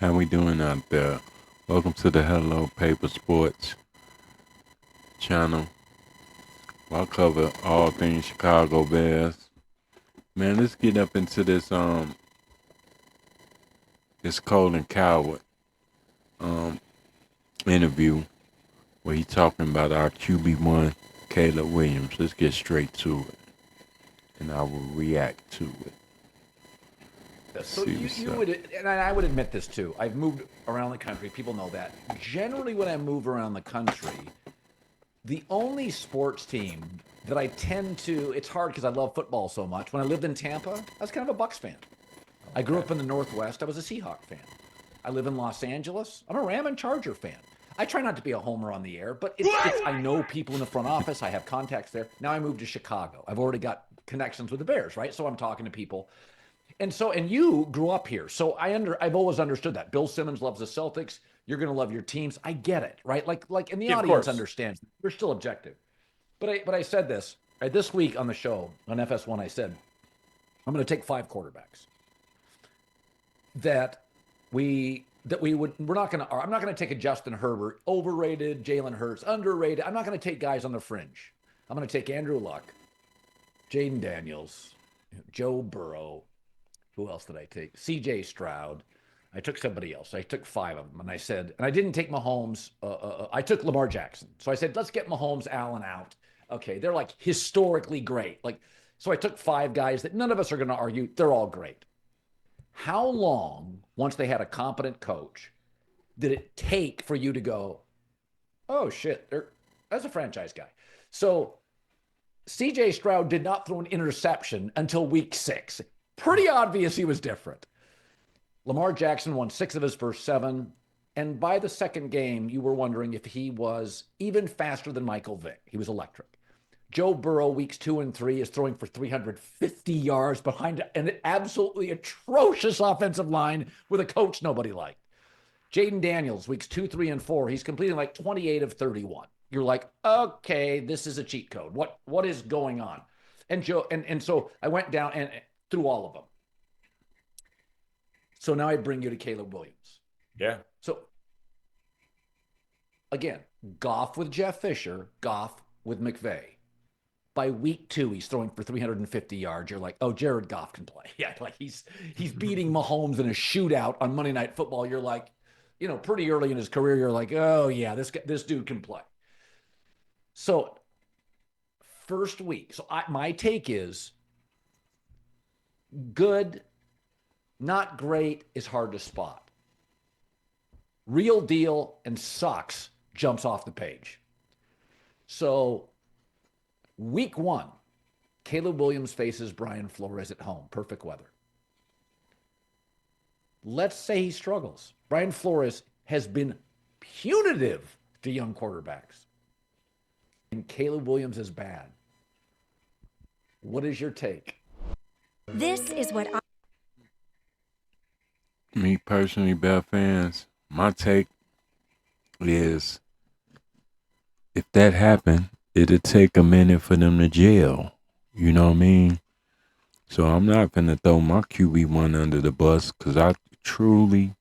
How we doing out there? Welcome to the Hellopaper.Sports channel. I'll cover all things Chicago Bears. Man, let's get up into this Colin Cowherd interview where he talking about our QB1 Caleb Williams. Let's get straight to it, and I will react to it. So you would, and I would admit this too. I've moved around the country. People know that. Generally, when I move around the country, the only sports team that I tend to, it's hard because I love football so much. When I lived in Tampa, I was kind of a Bucks fan. I grew up in the Northwest. I was a Seahawk fan. I live in Los Angeles. I'm a Ram and Charger fan. I try not to be a homer on the air, but I know people in the front office. I have contacts there. Now I moved to Chicago. I've already got connections with the Bears, right? So I'm talking to people. And you grew up here. So I've always understood that. Bill Simmons loves the Celtics. You're going to love your teams. I get it, right? And the audience understands. We're still objective. But I said this this week on the show on FS1. I said I'm going to take 5 quarterbacks we're not going to. I'm not going to take a Justin Herbert, overrated, Jalen Hurts, underrated. I'm not going to take guys on the fringe. I'm going to take Andrew Luck, Jaden Daniels, Joe Burrow. Who else did I take? C.J. Stroud. I took somebody else. I took 5 of them, and I said, and I didn't take Mahomes. I took Lamar Jackson. So I said, let's get Mahomes, Allen out. Okay, they're like historically great. So I took 5 guys that none of us are going to argue. They're all great. How long, once they had a competent coach, did it take for you to go, oh shit, that's a franchise guy? So C.J. Stroud did not throw an interception until week 6. Pretty obvious he was different. Lamar Jackson won 6 of his first 7. And by the second game, you were wondering if he was even faster than Michael Vick. He was electric. Joe Burrow, weeks 2 and 3, is throwing for 350 yards behind an absolutely atrocious offensive line with a coach nobody liked. Jaden Daniels, weeks 2, 3, and 4, he's completing like 28 of 31. You're like, okay, this is a cheat code. What is going on? And so I went down and through all of them. So now I bring you to Caleb Williams. Yeah. So again, Goff with Jeff Fisher, Goff with McVay. By week 2, he's throwing for 350 yards. You're like, oh, Jared Goff can play. Yeah, like he's beating Mahomes in a shootout on Monday Night Football. You're like, pretty early in his career, you're like, oh yeah, this dude can play. So first week, my take is good, not great is hard to spot. Real deal and sucks jumps off the page. So week 1, Caleb Williams faces Brian Flores at home. Perfect weather. Let's say he struggles. Brian Flores has been punitive to young quarterbacks. And Caleb Williams is bad. What is your take? This is what Me personally, Bear fans, my take is if that happened, it'd take a minute for them to jail. You know what I mean? So I'm not going to throw my QB1 under the bus because I truly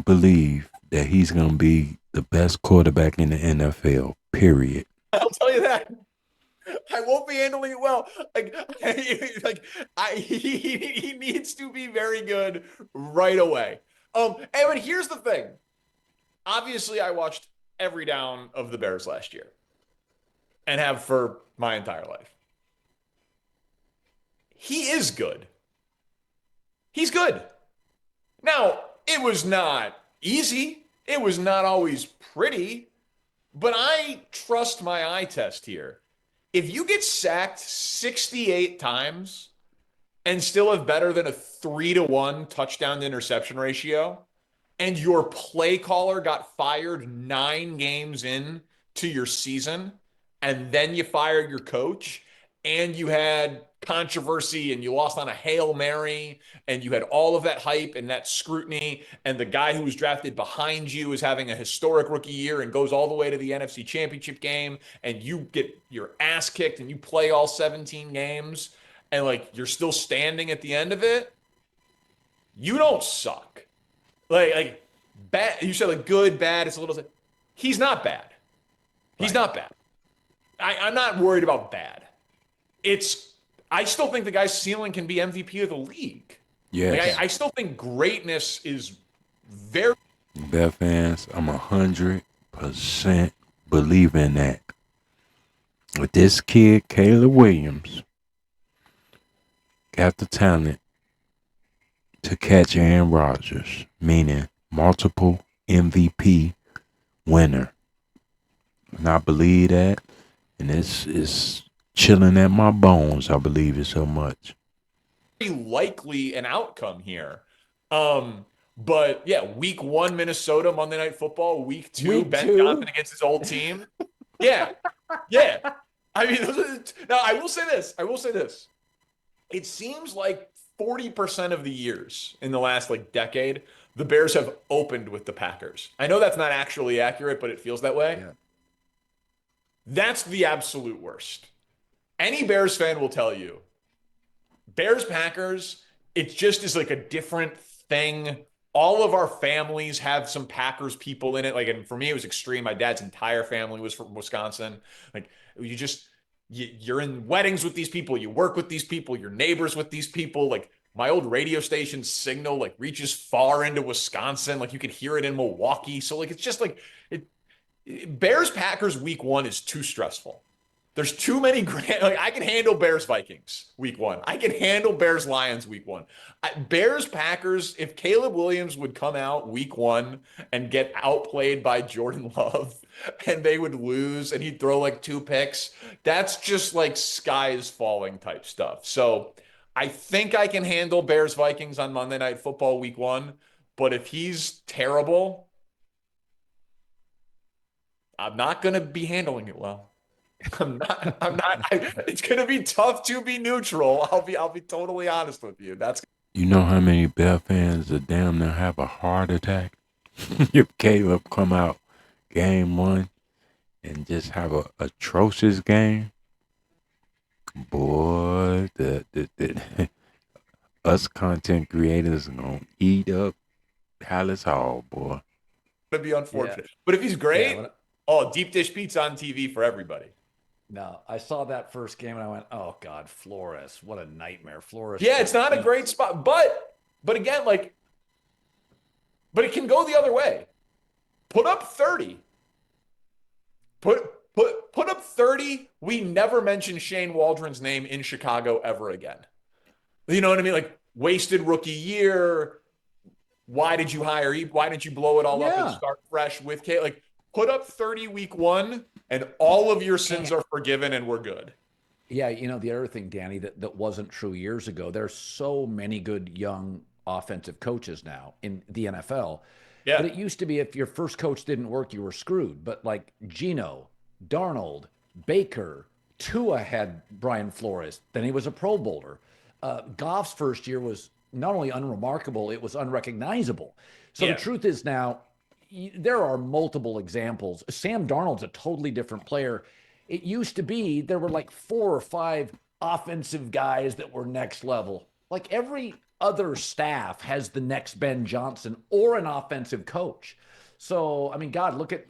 believe that he's going to be the best quarterback in the NFL, period. I'll tell you that. I won't be handling it well. He needs to be very good right away. But here's the thing. Obviously, I watched every down of the Bears last year and have for my entire life. He is good. He's good. Now, it was not easy. It was not always pretty, but I trust my eye test here. If you get sacked 68 times and still have better than a 3-to-1 touchdown to interception ratio, and your play caller got fired 9 games in to your season, and then you fired your coach, and you had controversy, and you lost on a Hail Mary, and you had all of that hype and that scrutiny, and the guy who was drafted behind you is having a historic rookie year and goes all the way to the NFC Championship game, and you get your ass kicked and you play all 17 games, and you're still standing at the end of it, you don't suck. Like bad. You said like good, bad. It's a little. He's not bad. He's Right. not bad. I'm not worried about bad. It's. I still think the guy's ceiling can be MVP of the league. Like Yes. I still think greatness is very. Bear fans, I'm 100% believe in that. With this kid, Caleb Williams, got the talent to catch Aaron Rodgers, meaning multiple MVP winner. And I believe that. And it's chilling at my bones. I believe it so much. Likely an outcome here. But yeah, week 1 Minnesota Monday Night Football, week 2 Week Ben 2? Johnson against his old team. Yeah, yeah. I mean, now I will say this. It seems like 40% of the years in the last like decade, the Bears have opened with the Packers. I know that's not actually accurate, but it feels that way. Yeah. That's the absolute worst. Any Bears fan will tell you Bears Packers, it just is like a different thing. All of our families have some Packers people in it. Like, and for me, it was extreme. My dad's entire family was from Wisconsin. Like, you're in weddings with these people, you work with these people, you're neighbors with these people. Like, my old radio station's signal like reaches far into Wisconsin. Like, you could hear it in Milwaukee. So, like, it's just like Bears Packers week 1 is too stressful. There's too many grand. Like I can handle Bears Vikings week 1. I can handle Bears Lions week 1. Bears Packers. If Caleb Williams would come out week 1 and get outplayed by Jordan Love, and they would lose, and he'd throw like 2 picks, that's just like sky is falling type stuff. So I think I can handle Bears Vikings on Monday Night Football week 1. But if he's terrible, I'm not going to be handling it well. It's going to be tough to be neutral. I'll be totally honest with you. That's You know how many Bear fans are damn near have a heart attack if Caleb come out game 1 and just have a atrocious game? Boy, the us content creators are gonna eat up Palace Hall, boy. going to be unfortunate. Yeah. But if he's great, Yeah, deep dish pizza on TV for everybody. no, I saw that first game and I went, "Oh God, Flores! What a nightmare!" Flores. Yeah, it's not a great spot, but again, like, but it can go the other way. Put up 30. Put up 30. We never mention Shane Waldron's name in Chicago ever again. You know what I mean? Like wasted rookie year. Why did you hire? Why didn't you blow it all up and start fresh with K? Like put up 30 week 1, and all of your sins are forgiven, and we're good. Yeah, you know, the other thing, Danny, that wasn't true years ago. There's so many good young offensive coaches now in the NFL. Yeah. But it used to be if your first coach didn't work, you were screwed. But like Geno, Darnold, Baker, Tua had Brian Flores. Then he was a Pro Bowler. Goff's first year was not only unremarkable, it was unrecognizable. So Yeah. the truth is now, there are multiple examples. Sam Darnold's a totally different player. It used to be there were like 4 or 5 offensive guys that were next level. Like every other staff has the next Ben Johnson or an offensive coach. So, I mean, God, look at,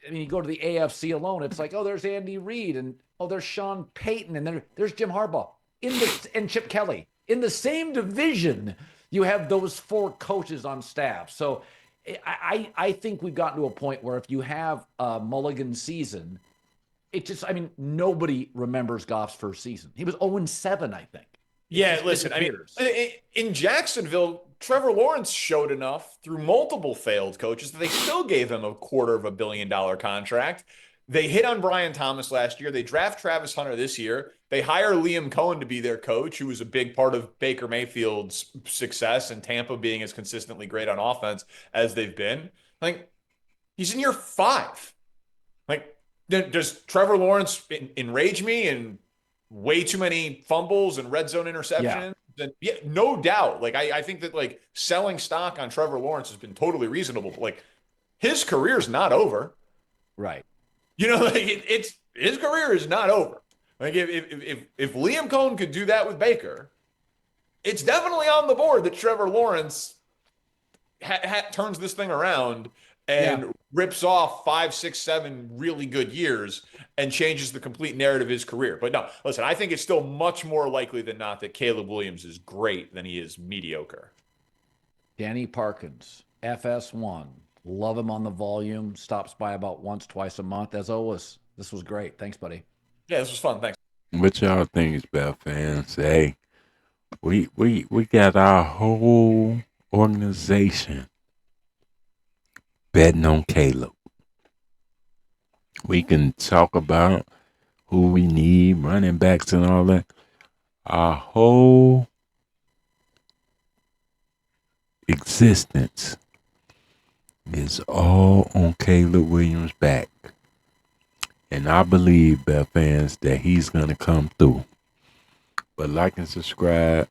I mean, you go to the AFC alone, it's like, oh, there's Andy Reid, and oh, there's Sean Payton, and there's Jim Harbaugh and Chip Kelly. In the same division, you have those 4 coaches on staff. So I think we've gotten to a point where if you have a mulligan season, it just, I mean, nobody remembers Goff's first season. He was 0-7, I think. Yeah, listen, I mean, in Jacksonville, Trevor Lawrence showed enough through multiple failed coaches that they still gave him a $250 million contract. They hit on Brian Thomas last year. They draft Travis Hunter this year. They hire Liam Cohen to be their coach, who was a big part of Baker Mayfield's success and Tampa being as consistently great on offense as they've been. Like, he's in year 5. Like, does Trevor Lawrence enrage me and way too many fumbles and red zone interceptions? Yeah, no doubt. Like, I think that, like, selling stock on Trevor Lawrence has been totally reasonable. But, like, his career's not over. Right. You know, like it's his career is not over. Like if Liam Cohen could do that with Baker, it's definitely on the board that Trevor Lawrence turns this thing around and rips off 5, 6, 7 really good years and changes the complete narrative of his career. But no, listen, I think it's still much more likely than not that Caleb Williams is great than he is mediocre. Danny Parkins, FS1. Love him on the volume. Stops by about once, twice a month. As always, this was great. Thanks, buddy. Yeah, this was fun. Thanks. What y'all think about fans? Hey, we got our whole organization betting on Caleb. We can talk about who we need, running backs and all that. Our whole existence is all on Caleb Williams' back. And I believe, Bear fans, that he's going to come through. But like and subscribe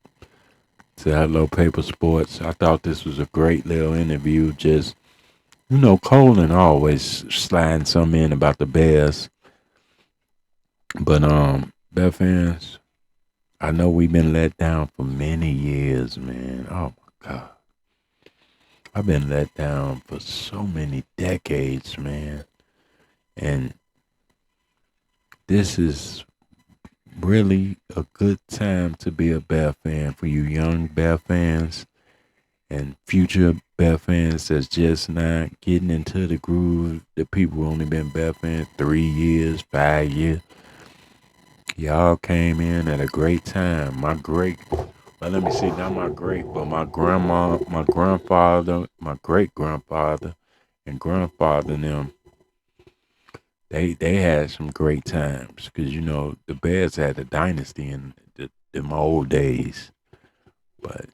to Hellopaper.Sports. I thought this was a great little interview. Just, Colin always sliding something in about the Bears. But, Bear fans, I know we've been let down for many years, man. Oh, my God. I've been let down for so many decades, man. And this is really a good time to be a Bear fan for you young Bear fans and future Bear fans that's just not getting into the groove. The people who only been Bear fans 3 years, 5 years. Y'all came in at a great time. Not my great, but my grandma, my grandfather, my great grandfather, and grandfather and them. They had some great times because the Bears had a dynasty in my old days, but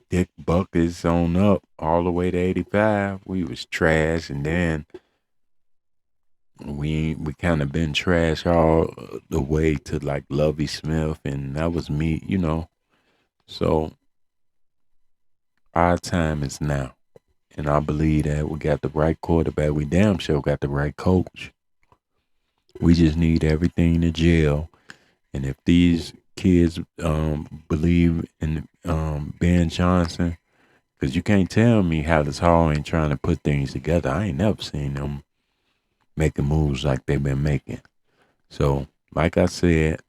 Dick Buckets on up all the way to 85, we was trash, and then we kind of been trash all the way to like Lovie Smith, and that was me, So our time is now, and I believe that we got the right quarterback. We damn sure got the right coach. We just need everything to gel. And if these kids believe in Ben Johnson, because you can't tell me how this Hall ain't trying to put things together. I ain't never seen them making moves like they've been making. So, like I said,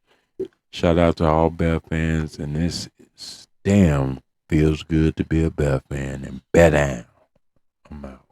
shout out to all Bear fans. And this damn feels good to be a Bear fan. And bet down. I'm out.